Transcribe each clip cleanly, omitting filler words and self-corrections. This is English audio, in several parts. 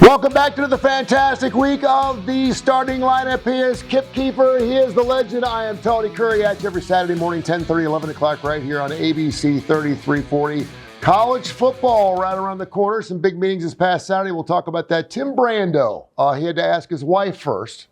Welcome back to the fantastic week of the starting lineup. He is Keefer. He is the legend. I am Tony Curry at you every Saturday morning, 10:30, 11 o'clock right here on ABC 3340. College football right around the corner. Some big meetings this past Saturday. We'll talk about that. Tim Brando, he had to ask his wife first.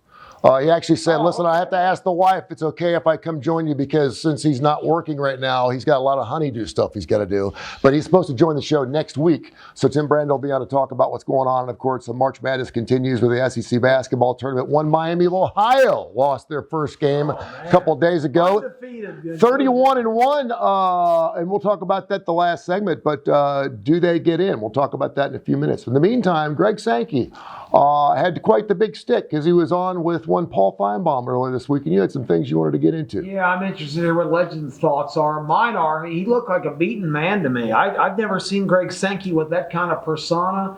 He actually said, listen, I have to ask the wife if it's okay if I come join you because since he's not working right now, he's got a lot of honeydew stuff he's got to do. But he's supposed to join the show next week. So Tim Brando will be on to talk about what's going on. And, of course, the March Madness continues with the SEC basketball tournament. Miami of Ohio lost their first game a couple of days ago. 31-1. And we'll talk about that the last segment. But do they get in? We'll talk about that in a few minutes. In the meantime, Greg Sankey had quite the big stick because he was on with one Paul Feinbaum earlier this week, and you had some things you wanted to get into. Yeah, I'm interested in what Legend's thoughts are. Mine are, he looked like a beaten man to me. I've never seen Greg Sankey with that kind of persona.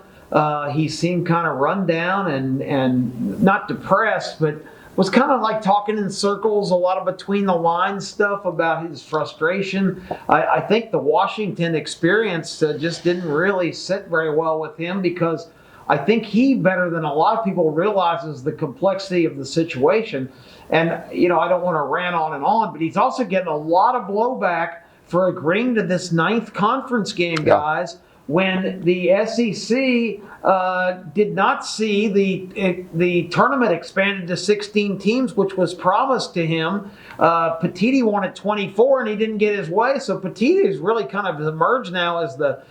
He seemed kind of run down and not depressed, but was kind of like talking in circles, a lot of between the lines stuff about his frustration. I think the Washington experience just didn't really sit very well with him because I think he, better than a lot of people, realizes the complexity of the situation. And, I don't want to rant on, but he's also getting a lot of blowback for agreeing to this 9th conference game, guys, when the SEC did not see the tournament expanded to 16 teams, which was promised to him. Petitti wanted 24, and he didn't get his way. So Petitti has really kind of emerged now as the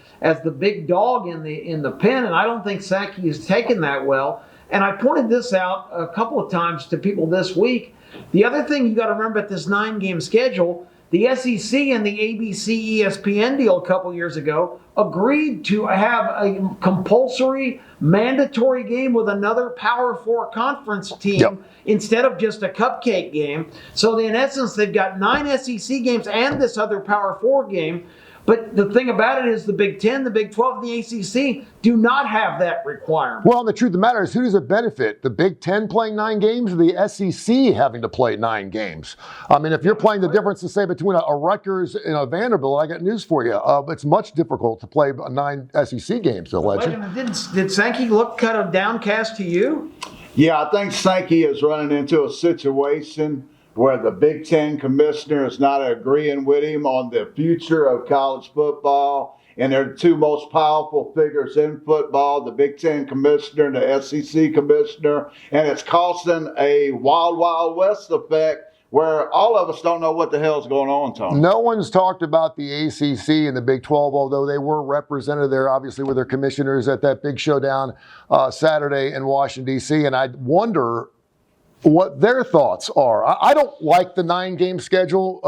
big dog in the pen, and I don't think Sankey has taken that well. And I pointed this out a couple of times to people this week. The other thing you got to remember at this 9-game schedule, the SEC and the ABC ESPN deal a couple years ago agreed to have a compulsory, mandatory game with another Power 4 conference team instead of just a cupcake game. So in essence, they've got 9 SEC games and this other Power 4 game. But the thing about it is the Big Ten, the Big 12, and the ACC do not have that requirement. Well, the truth of the matter is, who does it benefit? The Big Ten playing 9 games or the SEC having to play 9 games? I mean, if you're playing the difference to say between a Rutgers and a Vanderbilt, I got news for you. It's much difficult to play 9 SEC games, though, Legend. Did Sankey look kind of downcast to you? Yeah, I think Sankey is running into a situation where the Big Ten commissioner is not agreeing with him on the future of college football. And they're the 2 most powerful figures in football, the Big Ten commissioner and the SEC commissioner. And it's causing a wild, wild west effect where all of us don't know what the hell's going on, Tony. No one's talked about the ACC and the Big 12, although they were represented there, obviously, with their commissioners at that big showdown Saturday in Washington, D.C. And I wonder what their thoughts are. I don't like the 9-game schedule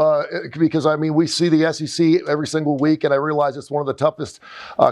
because, we see the SEC every single week, and I realize it's one of the toughest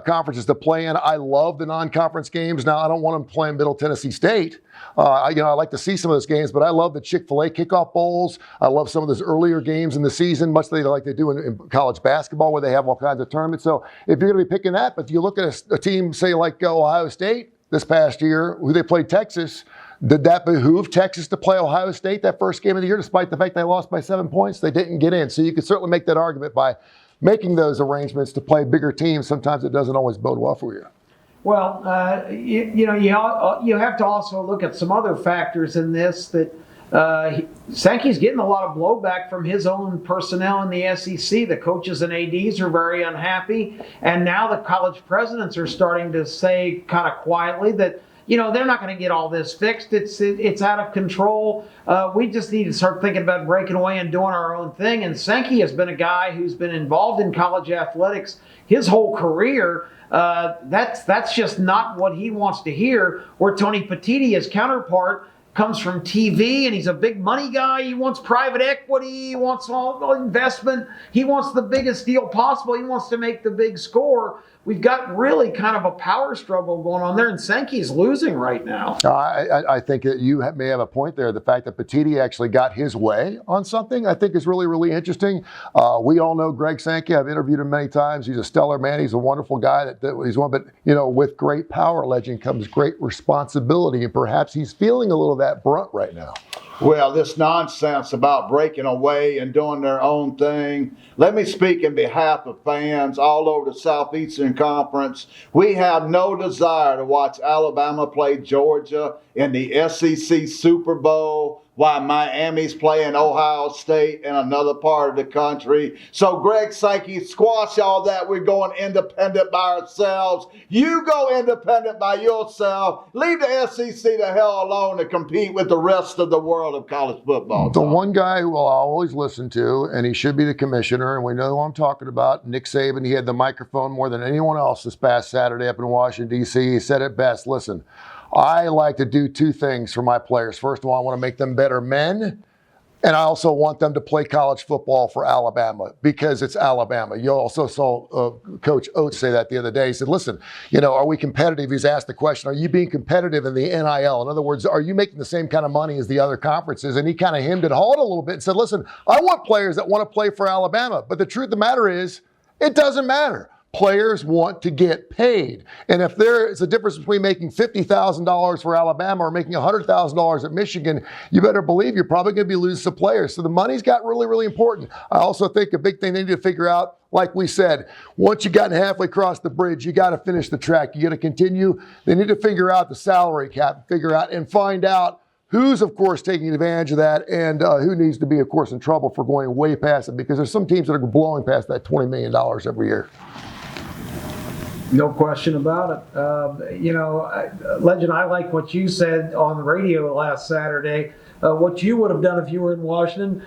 conferences to play in. I love the non-conference games. Now, I don't want them playing Middle Tennessee State. I like to see some of those games, but I love the Chick-fil-A kickoff bowls. I love some of those earlier games in the season, much like they do in college basketball where they have all kinds of tournaments. So if you're going to be picking that, but if you look at a team, say, like Ohio State this past year, who they played Texas, did that behoove Texas to play Ohio State that first game of the year, despite the fact they lost by 7 points? They didn't get in. So you could certainly make that argument by making those arrangements to play bigger teams. Sometimes it doesn't always bode well for you. Well, you have to also look at some other factors in this that Sankey's getting a lot of blowback from his own personnel in the SEC. The coaches and ADs are very unhappy. And now the college presidents are starting to say kind of quietly that they're not going to get all this fixed. It's out of control. We just need to start thinking about breaking away and doing our own thing. And Sankey has been a guy who's been involved in college athletics his whole career. That's just not what he wants to hear. Where Tony Petitti, his counterpart, comes from TV, and he's a big money guy. He wants private equity. He wants all investment. He wants the biggest deal possible. He wants to make the big score. We've got really kind of a power struggle going on there, and Sankey's losing right now. I think that you may have a point there. The fact that Petitti actually got his way on something, I think, is really, really interesting. We all know Greg Sankey. I've interviewed him many times. He's a stellar man. He's a wonderful guy. He's one, but with great power, Legend, comes great responsibility, and perhaps he's feeling a little of that brunt right now. Well, this nonsense about breaking away and doing their own thing. Let me speak in behalf of fans all over the Southeastern Conference. We have no desire to watch Alabama play Georgia in the SEC Super Bowl while Miami's playing Ohio State in another part of the country. So, Greg Sankey, squash all that. We're going independent by ourselves. You go independent by yourself. Leave the SEC the hell alone to compete with the rest of the world of college football. The one guy who I'll always listen to, and he should be the commissioner, and we know who I'm talking about, Nick Saban. He had the microphone more than anyone else this past Saturday up in Washington, D.C. He said it best. Listen, I like to do two things for my players. First of all, I want to make them better men, and I also want them to play college football for Alabama because it's Alabama. You also saw Coach Oates say that the other day. He said, listen, are we competitive? He's asked the question, are you being competitive in the NIL? In other words, are you making the same kind of money as the other conferences? And he kind of hemmed and hawed a little bit and said, listen, I want players that want to play for Alabama. But the truth of the matter is, it doesn't matter. Players want to get paid. And if there is a difference between making $50,000 for Alabama or making $100,000 at Michigan, you better believe you're probably going to be losing some players. So the money's got really, really important. I also think a big thing they need to figure out, like we said, once you've gotten halfway across the bridge, you got to finish the track. You got to continue. They need to figure out the salary cap, figure out and find out who's, of course, taking advantage of that and who needs to be, of course, in trouble for going way past it, because there's some teams that are blowing past that $20 million every year. No question about it. Legend, I like what you said on the radio last Saturday. What you would have done if you were in Washington,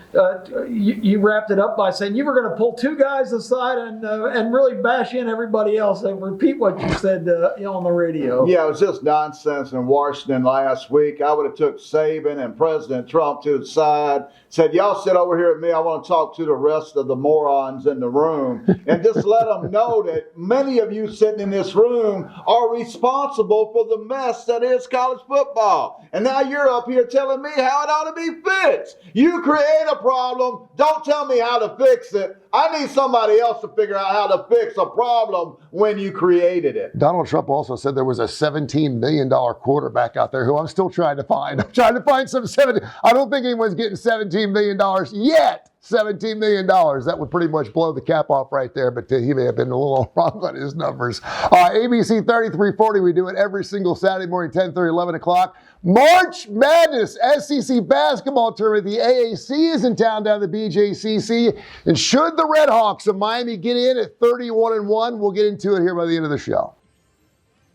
you wrapped it up by saying you were going to pull two guys aside and really bash in everybody else and repeat what you said on the radio. Yeah, it was just nonsense in Washington last week. I would have took Saban and President Trump to the side, said, y'all sit over here at me. I want to talk to the rest of the morons in the room, and just let them know that many of you sitting in this room are responsible for the mess that is college football. And now you're up here telling me how it ought to be fixed. You create a problem. Don't tell me how to fix it. I need somebody else to figure out how to fix a problem when you created it. Donald Trump also said there was a $17 million quarterback out there who I'm still trying to find. I'm trying to find some 70. I don't think anyone's getting $17 million yet. $17 million. That would pretty much blow the cap off right there, but he may have been a little wrong on his numbers. ABC 3340, we do it every single Saturday morning, 10:30, 11 o'clock. March Madness, SEC basketball tournament. The AAC is in town down at the BJCC. And should the Red Hawks of Miami get in at 31-1, we'll get into it here by the end of the show.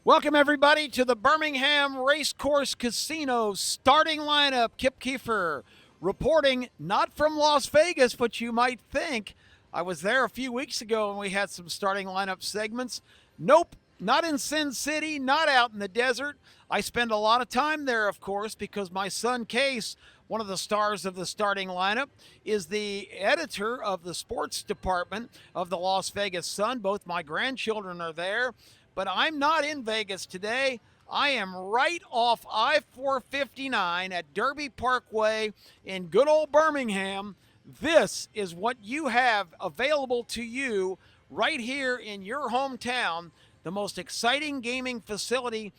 Welcome, everybody, to the Birmingham Racecourse Casino starting lineup. Kip Keefer reporting not from Las Vegas, but you might think. I was there a few weeks ago and we had some starting lineup segments. Nope, not in Sin City, not out in the desert. I spend a lot of time there, of course, because my son Case, one of the stars of the starting lineup, is the editor of the sports department of the Las Vegas Sun. Both my grandchildren are there, but I'm not in Vegas today. I am right off I-459 at Derby Parkway in good old Birmingham. This is what you have available to you right here in your hometown, the most exciting gaming facility,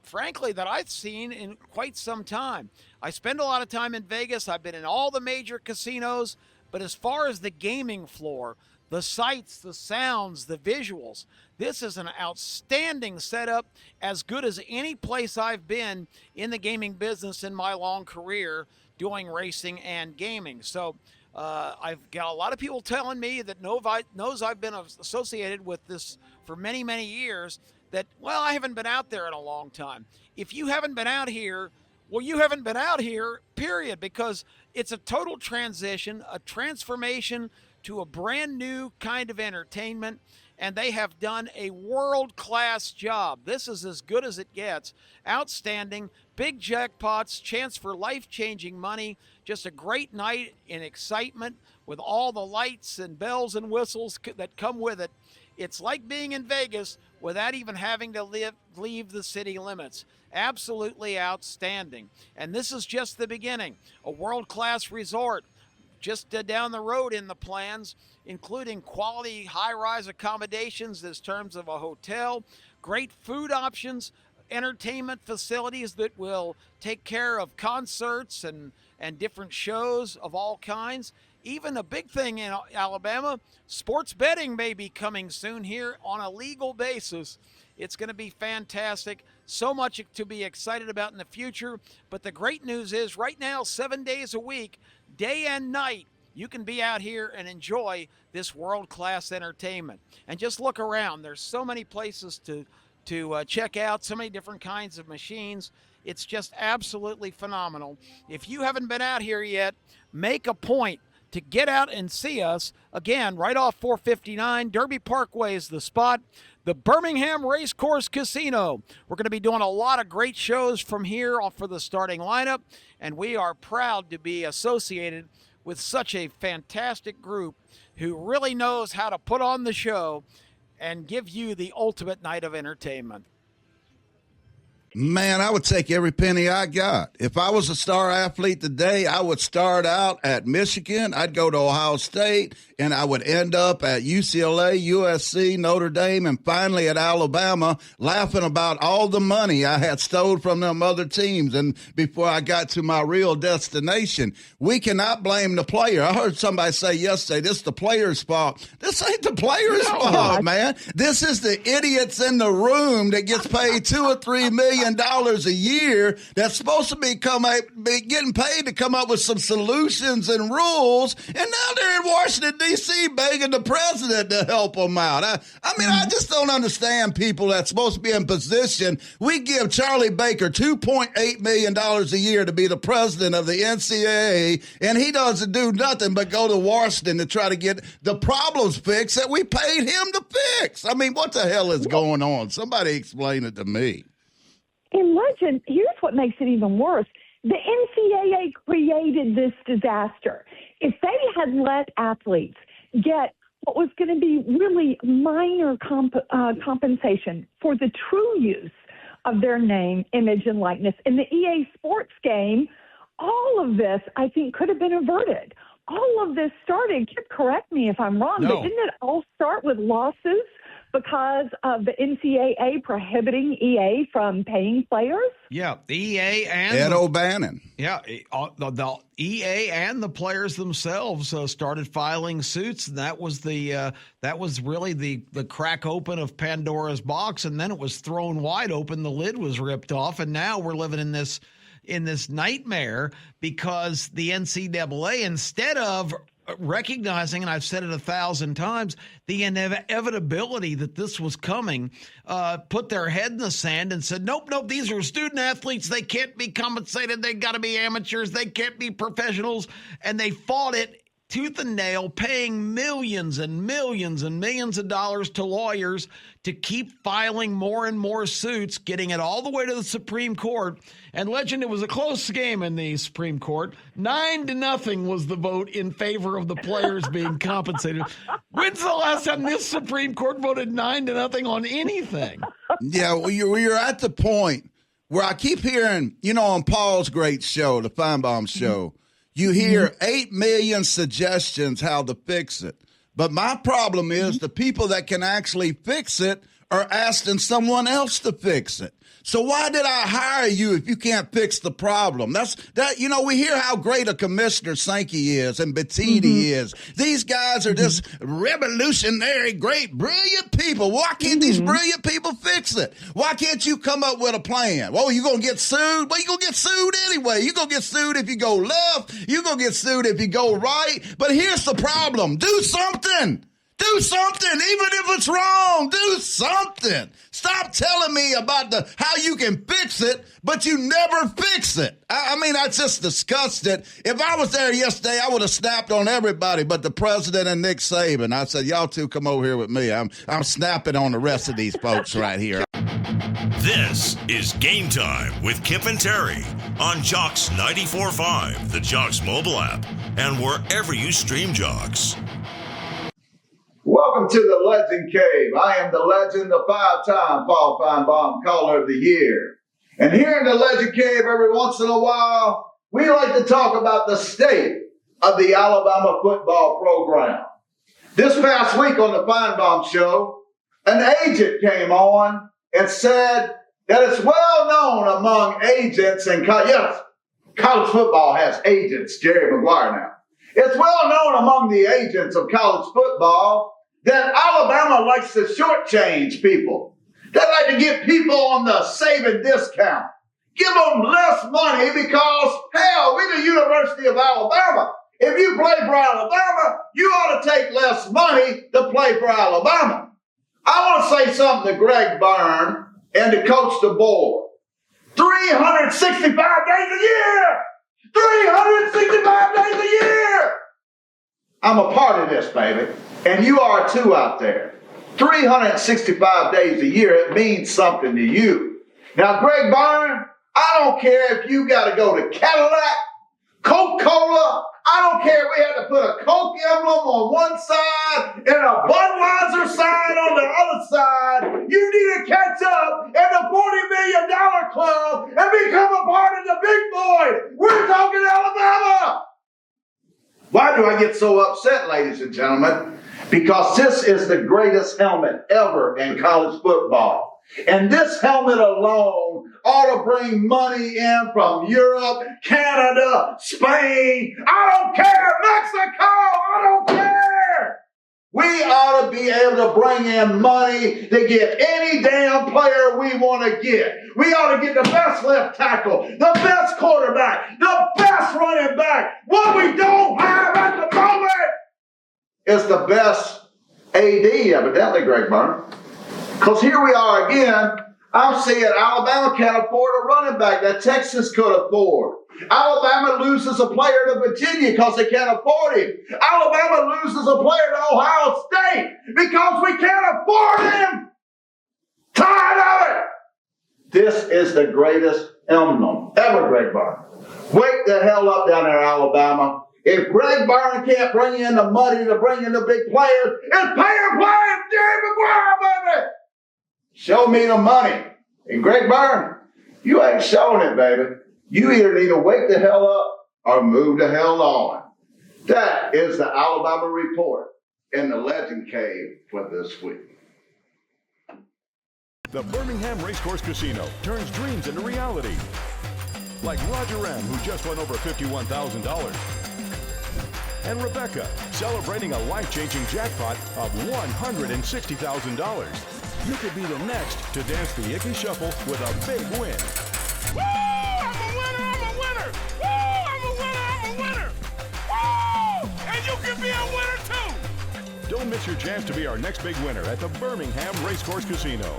frankly, that I've seen in quite some time. I spend a lot of time in Vegas. I've been in all the major casinos, but as far as the gaming floor, the sights, the sounds, the visuals, this is an outstanding setup, as good as any place I've been in the gaming business in my long career doing racing and gaming. So I've got a lot of people telling me that knows I've been associated with this for many, many years, that, well, I haven't been out there in a long time. If you haven't been out here, well, you haven't been out here, period, because it's a total transition, a transformation to a brand new kind of entertainment, and they have done a world-class job. This is as good as it gets. Outstanding, big jackpots, chance for life-changing money, just a great night in excitement with all the lights and bells and whistles that come with it. It's like being in Vegas without even having to leave the city limits. Absolutely outstanding. And this is just the beginning. A world-class resort just down the road in the plans, including quality high-rise accommodations in terms of a hotel, great food options, entertainment facilities that will take care of concerts and different shows of all kinds. Even a big thing in Alabama, sports betting may be coming soon here on a legal basis. It's going to be fantastic. So much to be excited about in the future. But the great news is right now, 7 days a week, day and night, you can be out here and enjoy this world-class entertainment. And just look around. There's so many places to check out, so many different kinds of machines. It's just absolutely phenomenal. If you haven't been out here yet, make a point to get out and see us. Again, right off 459, Derby Parkway is the spot. The Birmingham Racecourse Casino. We're going to be doing a lot of great shows from here for the starting lineup, and we are proud to be associated with such a fantastic group who really knows how to put on the show and give you the ultimate night of entertainment. Man, I would take every penny I got. If I was a star athlete today, I would start out at Michigan. I'd go to Ohio State, and I would end up at UCLA, USC, Notre Dame, and finally at Alabama, laughing about all the money I had stole from them other teams. And before I got to my real destination, we cannot blame the player. I heard somebody say yesterday, this is the player's fault. This ain't the player's fault, man. This is the idiots in the room that gets paid $2 or $3 million a year that's supposed to be getting paid to come up with some solutions and rules, and now they're in Washington, D.C. begging the president to help them out. I just don't understand people that's supposed to be in position. We give Charlie Baker $2.8 million a year to be the president of the NCAA, and he doesn't do nothing but go to Washington to try to get the problems fixed that we paid him to fix. I mean, what the hell is going on? Somebody explain it to me. In Legend, here's what makes it even worse. The NCAA created this disaster. If they had let athletes get what was going to be really minor compensation for the true use of their name, image, and likeness in the EA Sports game, all of this, I think, could have been averted. All of this started, Kip, correct me if I'm wrong, but didn't it all start with lawsuits because of the NCAA prohibiting EA from paying players? Yeah, the EA and Ed O'Bannon. Yeah, the EA and the players themselves started filing suits, and that was really the crack open of Pandora's box, and then it was thrown wide open. The lid was ripped off, and now we're living in this nightmare because the NCAA, instead of recognizing, and I've said it 1,000 times, the inevitability that this was coming, put their head in the sand and said, nope, these are student athletes. They can't be compensated. They got to be amateurs. They can't be professionals. And they fought it tooth and nail, paying millions and millions and millions of dollars to lawyers to keep filing more and more suits, getting it all the way to the Supreme Court. And Legend, it was a close game in the Supreme Court. 9-0 was the vote in favor of the players being compensated. When's the last time this Supreme Court voted 9-0 on anything? Yeah, well, you're at the point where I keep hearing, on Paul's great show, the Feinbaum show, you hear 8 million suggestions how to fix it. But my problem is the people that can actually fix it are asking someone else to fix it. So why did I hire you if you can't fix the problem? We hear how great a Commissioner Sankey is and Petitti is. These guys are just revolutionary, great, brilliant people. Why can't these brilliant people fix it? Why can't you come up with a plan? Well, you going to get sued? Well, you're going to get sued anyway. You're going to get sued if you go left. You're going to get sued if you go right. But here's the problem. Do something. Do something, even if it's wrong. Do something. Stop telling me about how you can fix it, but you never fix it. I just disgusted. If I was there yesterday, I would have snapped on everybody but the president and Nick Saban. I said, y'all two come over here with me. I'm snapping on the rest of these folks right here. This is Game Time with Kip and Terry on Jocks 94.5, the Jocks mobile app, and wherever you stream Jocks. Welcome to the Legend Cave. I am the legend, the 5-time Paul Feinbaum Caller of the Year. And here in the Legend Cave, every once in a while, we like to talk about the state of the Alabama football program. This past week on the Feinbaum Show, an agent came on and said that it's well known among agents and yes, college football has agents, Jerry Maguire now. It's well known among the agents of college football that Alabama likes to shortchange people. They like to get people on the saving discount. Give them less money because, hell, we're the University of Alabama. If you play for Alabama, you ought to take less money to play for Alabama. I want to say something to Greg Byrne and to Coach DeBoer. 365 days a year! 365 days a year! I'm a part of this, baby. And you are too out there. 365 days a year, it means something to you. Now, Greg Byrne, I don't care if you got to go to Cadillac, Coca-Cola. I don't care if we had to put a Coke emblem on one side and a Budweiser sign on the other side. You need to catch up in the $40 million club and become a part of the big boy. We're talking Alabama. Why do I get so upset, ladies and gentlemen? Because this is the greatest helmet ever in college football. And this helmet alone ought to bring money in from Europe, Canada, Spain. I don't care. Mexico. I don't care. We ought to be able to bring in money to get any damn player we want to get. We ought to get the best left tackle, the best quarterback, the best running back. What we don't have at the moment is the best AD, evidently, Greg Byrne. Because here we are again. I'm seeing Alabama can't afford a running back that Texas could afford. Alabama loses a player to Virginia because they can't afford him. Alabama loses a player to Ohio State because we can't afford him. Tired of it. This is the greatest emblem ever, Greg Byrne. Wake the hell up down there, Alabama. If Greg Byrne can't bring in the money to bring in the big players, it's pay or play. It's Jerry Maguire, baby. Show me the money. And Greg Byrne, you ain't showing it, baby. You either need to wake the hell up or move the hell on. That is the Alabama Report in the Legend Cave for this week. The Birmingham Racecourse Casino turns dreams into reality. Like Roger M., who just won over $51,000. And Rebecca, celebrating a life-changing jackpot of $160,000. You could be the next to dance the Icky Shuffle with a big win. Woo! I'm a winner! I'm a winner! Woo! I'm a winner! I'm a winner! Woo! And you can be a winner too! Don't miss your chance to be our next big winner at the Birmingham Racecourse Casino.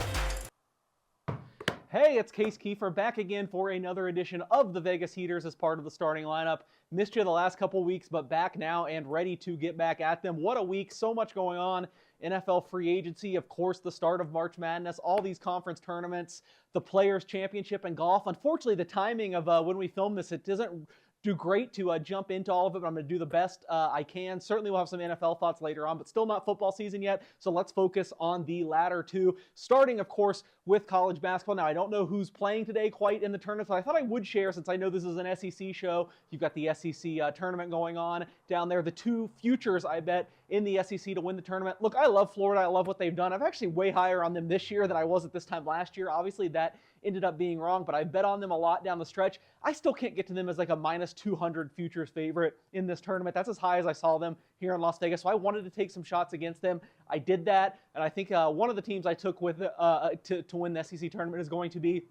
Hey, it's Case Keefer back again for another edition of the Vegas Heaters as part of the starting lineup. Missed you the last couple weeks, but back now and ready to get back at them. What a week, so much going on. NFL free agency, of course, the start of March Madness, all these conference tournaments, the Players' Championship and golf. Unfortunately, the timing of when we film this, it doesn't do great to jump into all of it, but I'm going to do the best I can. Certainly we'll have some NFL thoughts later on, but still not football season yet, so let's focus on the latter two. Starting, of course, with college basketball. Now, I don't know who's playing today quite in the tournament, but I thought I would share, since I know this is an SEC show. You've got the SEC tournament going on down there. The two futures, I bet, in the SEC to win the tournament. Look, I love Florida. I love what they've done. I'm actually way higher on them this year than I was at this time last year. Obviously, that ended up being wrong, but I bet on them a lot down the stretch. I still can't get to them as like a minus 200 futures favorite in this tournament. That's as high as I saw them here in Las Vegas, so I wanted to take some shots against them. I did that, and I think one of the teams I took with to win the SEC tournament is going to be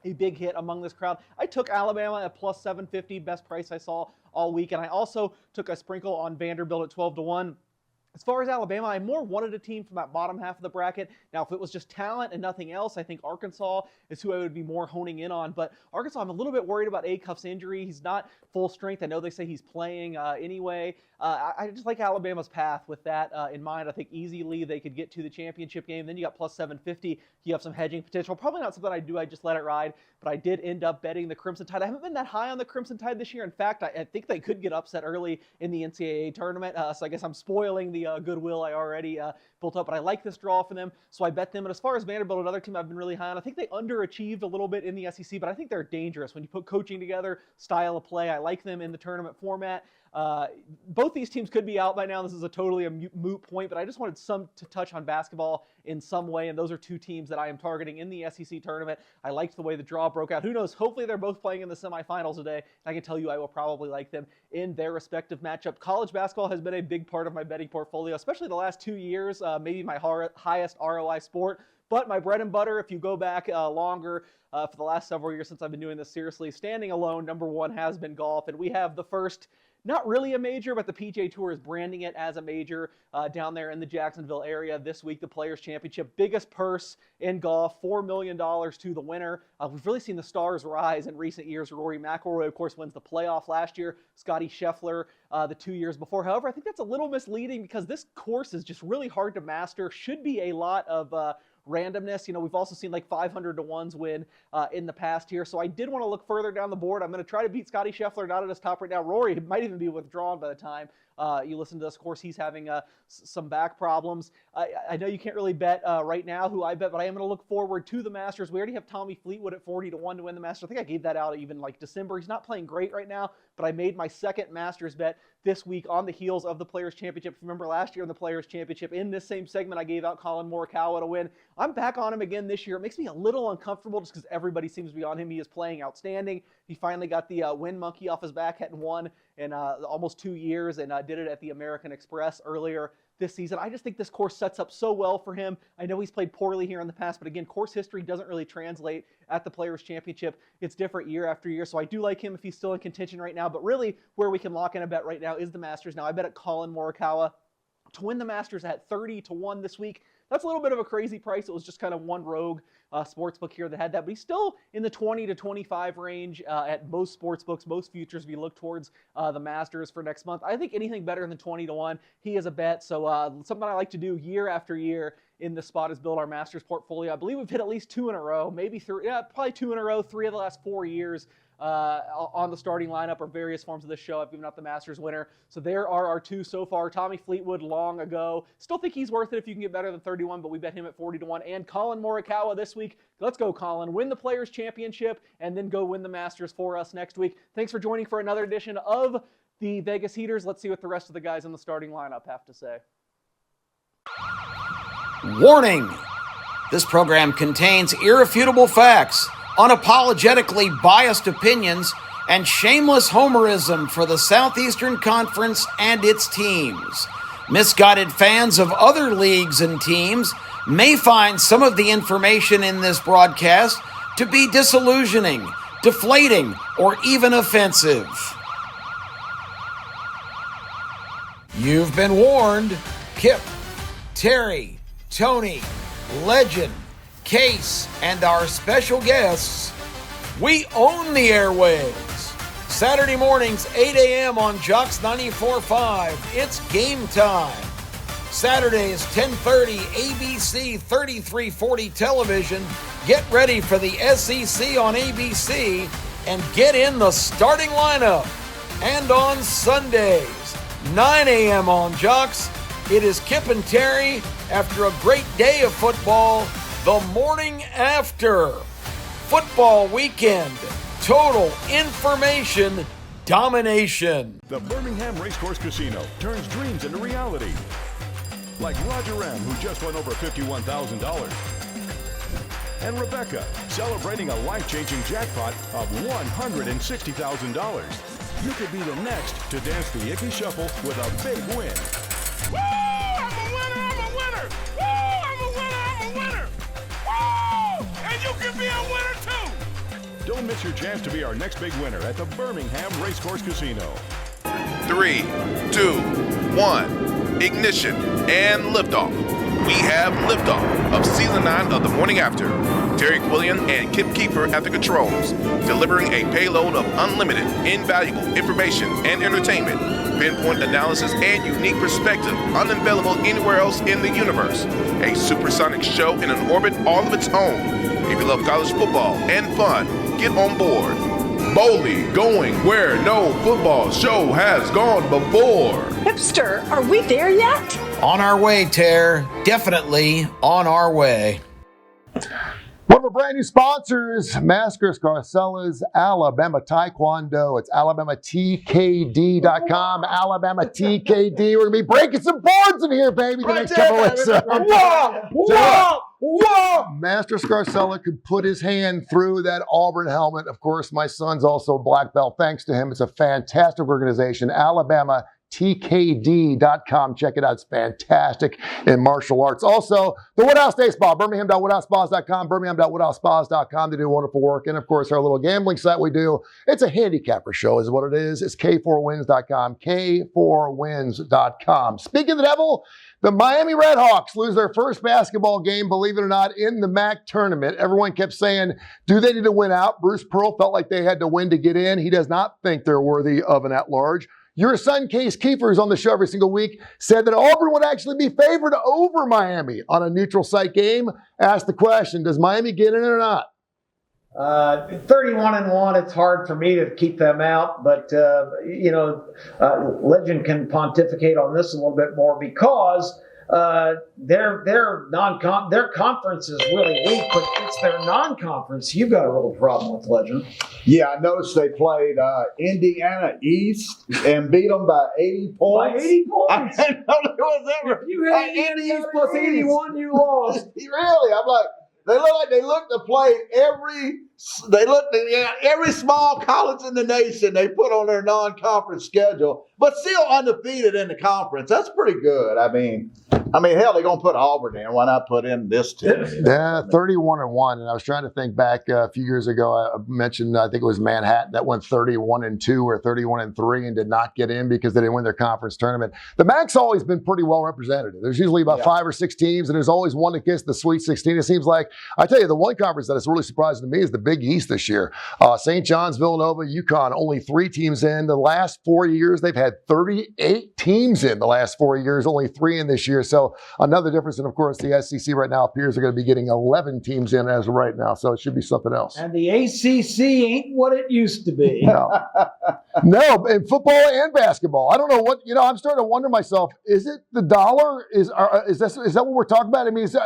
a big hit among this crowd. I took Alabama at plus 750, best price I saw all week, and I also took a sprinkle on Vanderbilt at 12-1. As far as Alabama, I more wanted a team from that bottom half of the bracket. Now, if it was just talent and nothing else, I think Arkansas is who I would be more honing in on. But Arkansas, I'm a little bit worried about Acuff's injury. He's not full strength. I know they say he's playing anyway. I just like Alabama's path with that in mind. I think easily they could get to the championship game. Then you got plus 750. You have some hedging potential. Probably not something I do. I just let it ride. But I did end up betting the Crimson Tide. I haven't been that high on the Crimson Tide this year. In fact, I think they could get upset early in the NCAA tournament. So I guess I'm spoiling the goodwill I already built up, but I like this draw for them, so I bet them. And as far as Vanderbilt, another team I've been really high on, I think they underachieved a little bit in the SEC, but I think they're dangerous. When you put coaching together, style of play, I like them in the tournament format. Both these teams could be out by now. This is totally a moot point, but I just wanted to touch on basketball in some way, and those are two teams that I am targeting in the SEC tournament. I liked the way the draw broke out. Who knows? Hopefully they're both playing in the semifinals today, and I can tell you I will probably like them in their respective matchup. College basketball has been a big part of my betting portfolio, especially the last 2 years, maybe my highest ROI sport. But my bread and butter, if you go back longer, for the last several years since I've been doing this seriously, standing alone, number one has been golf. And we have the first, not really a major, but the PGA Tour is branding it as a major down there in the Jacksonville area this week, the Players' Championship. Biggest purse in golf, $4 million to the winner. We've really seen the stars rise in recent years. Rory McIlroy, of course, wins the playoff last year. Scotty Scheffler the 2 years before. However, I think that's a little misleading because this course is just really hard to master. Should be a lot of randomness. We've also seen like 500 to 1s win in the past here. So I did want to look further down the board. I'm going to try to beat Scotty Scheffler, not at his top right now. Rory might even be withdrawn by the time you listen to this. Of course, he's having some back problems. I know you can't really bet right now who I bet, but I am going to look forward to the Masters. We already have Tommy Fleetwood at 40 to 1 to win the Masters. I think I gave that out even like December. He's not playing great right now, but I made my second Masters bet this week on the heels of the Players' Championship. If you remember last year in the Players' Championship, in this same segment, I gave out Colin Morikawa to win. I'm back on him again this year. It makes me a little uncomfortable just because everybody seems to be on him. He is playing outstanding. He finally got the win monkey off his back, hadn't won in almost 2 years, and did it at the American Express earlier this season. I just think this course sets up so well for him. I know he's played poorly here in the past, but again, course history doesn't really translate at the Players' Championship. It's different year after year, so I do like him if he's still in contention right now, but really where we can lock in a bet right now is the Masters. Now, I bet at Colin Morikawa to win the Masters at 30 to 1 this week. That's a little bit of a crazy price. It was just kind of one rogue sportsbook here that had that, but he's still in the 20 to 25 range at most sportsbooks, most futures. If you look towards the Masters for next month, I think anything better than 20 to 1, he is a bet. So something I like to do year after year in this spot is build our Masters portfolio. I believe we've hit at least 2 in a row, maybe 3, probably 2 in a row, 3 of the last 4 years on the starting lineup or various forms of this show. I've given out the Masters winner. So there are our 2 so far. Tommy Fleetwood long ago. Still think he's worth it if you can get better than 31, but we bet him at 40 to 1. And Colin Morikawa this week. Let's go, Colin. Win the Players' Championship and then go win the Masters for us next week. Thanks for joining for another edition of the Vegas Heaters. Let's see what the rest of the guys in the starting lineup have to say. Warning! This program contains irrefutable facts, unapologetically biased opinions, and shameless homerism for the Southeastern Conference and its teams. Misguided fans of other leagues and teams may find some of the information in this broadcast to be disillusioning, deflating, or even offensive. You've been warned. Kip, Terry, Tony, Legend, Case, and our special guests, we own the airwaves. Saturday mornings, 8 a.m. on Jocks 94.5. It's game time. Saturdays, 10:30, ABC 3340 television. Get ready for the SEC on ABC and get in the starting lineup. And on Sundays, 9 a.m. on Jocks, it is Kip and Terry after a great day of football, the morning after. Football weekend, total information domination. The Birmingham Racecourse Casino turns dreams into reality. Like Roger Ram, who just won over $51,000. And Rebecca, celebrating a life-changing jackpot of $160,000. You could be the next to dance the Icky Shuffle with a big win. Woo! I'm a winner! I'm a winner! Woo! I'm a winner! I'm a winner! Woo! And you can be a winner too! Don't miss your chance to be our next big winner at the Birmingham Racecourse Casino. 3, 2, 1, ignition and liftoff. We have liftoff of Season 9 of The Morning After. Terry Quillian and Kip Keefer at the controls, delivering a payload of unlimited, invaluable information and entertainment, pinpoint analysis, and unique perspective unavailable anywhere else in the universe. A supersonic show in an orbit all of its own. If you love college football and fun, get on board. Boldly going where no football show has gone before. Hipster, are we there yet? On our way, Tare. Definitely on our way. One of our brand new sponsors, Masker Scarcella's Alabama Taekwondo. It's AlabamaTKD.com. Alabama TKD. We're going to be breaking some boards in here, baby. The next couple weeks. Whoa! Master Scarcella could put his hand through that Auburn helmet. Of course, my son's also a black belt. Thanks to him. It's a fantastic organization. AlabamaTKD.com. Check it out. It's fantastic in martial arts. Also, the Woodhouse Day Spa, Birmingham.woodhousespas.com, Birmingham.woodhousespas.com. They do wonderful work. And of course, our little gambling site we do. It's a handicapper show is what it is. It's K4Wins.com, K4Wins.com. Speaking of the devil, the Miami Redhawks lose their first basketball game, believe it or not, in the MAC tournament. Everyone kept saying, do they need to win out? Bruce Pearl felt like they had to win to get in. He does not think they're worthy of an at-large. Your son, Case Keefer, who's on the show every single week, said that Auburn would actually be favored over Miami on a neutral site game. Asked the question, does Miami get in or not? 31-1, it's hard for me to keep them out, but Legend can pontificate on this a little bit more because their conference is really weak, but it's their non-conference. You've got a little problem with Legend. Yeah, I noticed they played Indiana East and beat them by 80 points. By 80 points? I didn't know there was ever. If you had Indiana East plus 81, you lost. Really? I'm like, they look to play every small college in the nation they put on their non-conference schedule, but still undefeated in the conference. That's pretty good. I mean, hell, they're going to put Auburn in. Why not put in this team? Yeah, 31-1. And I was trying to think back a few years ago. I mentioned, I think it was Manhattan that went 31-2 or 31-3 and did not get in because they didn't win their conference tournament. The MAC's always been pretty well represented. There's usually about 5 or 6 teams, and there's always one that gets the Sweet 16. It seems like, I tell you, the one conference that is really surprising to me is the Big East this year. St. John's, Villanova, UConn, only 3 teams in. The last 4 years, they've had 38 teams in the last 4 years, only 3 in this year. So another difference. And of course, the SEC right now appears they're going to be getting 11 teams in as of right now. So it should be something else. And the ACC ain't what it used to be. No, in football and basketball. I don't know what, I'm starting to wonder myself, is it the dollar? Is that what we're talking about? I mean, so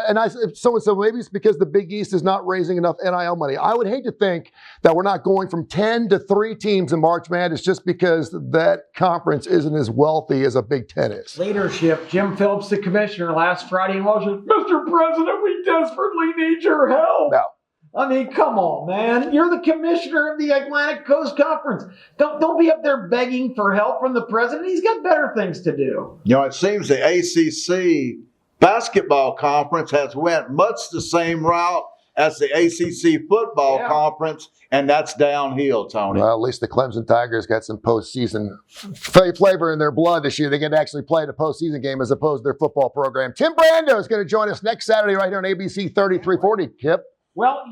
maybe it's because the Big East is not raising enough NIL money. I would hate to think that we're not going from 10 to 3 teams in March Madness just because that conference isn't as wealthy as a Big Ten is. Leadership. Jim Phillips, the commissioner, last Friday in Washington, Mr. President, we desperately need your help. No. I mean, come on, man. You're the commissioner of the Atlantic Coast Conference. Don't be up there begging for help from the president. He's got better things to do. It seems the ACC basketball conference has went much the same route as the ACC football conference, and that's downhill, Tony. Well, at least the Clemson Tigers got some postseason flavor in their blood this year. They get to actually play the postseason game as opposed to their football program. Tim Brando is going to join us next Saturday right here on ABC 3340, Kip. Well,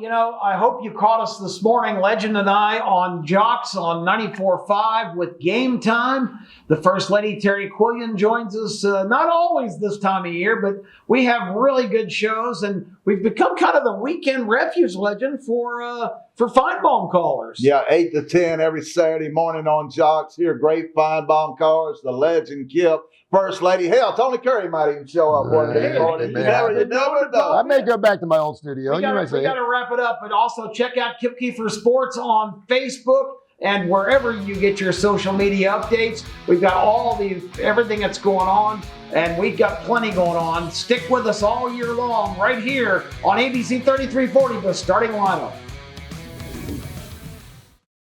I hope you caught us this morning, Legend and I, on Jocks on 94.5 with Game Time. The First Lady, Terry Quillian, joins us, not always this time of year, but we have really good shows, and we've become kind of the weekend refuge, Legend, for Feinbaum callers. Yeah, 8 to 10 every Saturday morning on Jocks. Here, great Feinbaum callers, the Legend Kip. First Lady. Hell, Tony Curry might even show up one day. I may go back to my old studio. We got to wrap it up, but also check out Kip Keefer Sports on Facebook and wherever you get your social media updates. We've got everything that's going on, and we've got plenty going on. Stick with us all year long right here on ABC 3340, the starting lineup.